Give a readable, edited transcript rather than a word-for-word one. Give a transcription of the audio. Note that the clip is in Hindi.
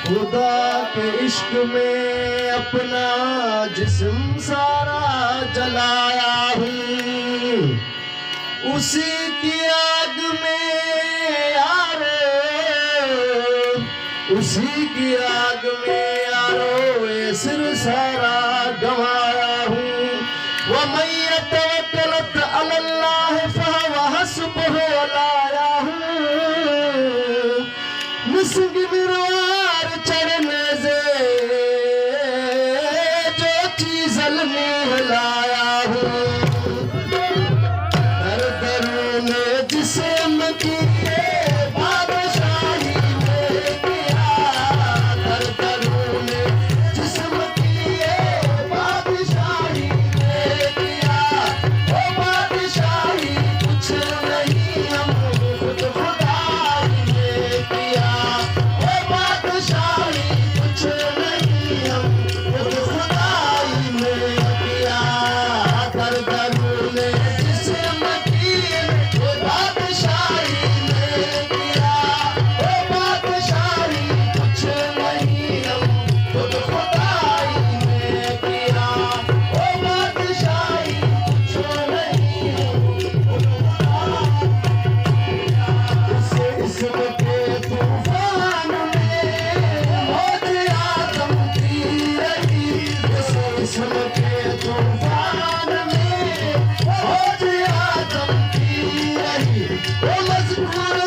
खुदा के इश्क में अपना जिस्म सारा जलाया हूँ, उसी की आग में यारो, उसी की आग में यारो ये सिर सारा गंवाया हूँ। वमन यतवक्कल अलल्लाह फहुव हस्बुह लाया हूँ, मिस्क मिरवार चढ़ने से जो चीज में लाया हूँ। दर दरून जिस्म की बादशाही में किया, दर दरून जिस्म की बादशाही में किया। ओ बादशाही कुछ नहीं हम खुद खुदाई में किया। ओ बादशाही कुछ नहीं हम खुद खुदाई में किया। दर दरून जिस्म की बादशाही में किया। ओ बादशाही कुछ नहीं हम खुद खुदाई में किया। ओ बादशाही कुछ नहीं हम खुद इसे इश्क के तूफान में मौत आदम की रही। इसे इश्क के तूफान में मौत आदम की रही। वो मजबूर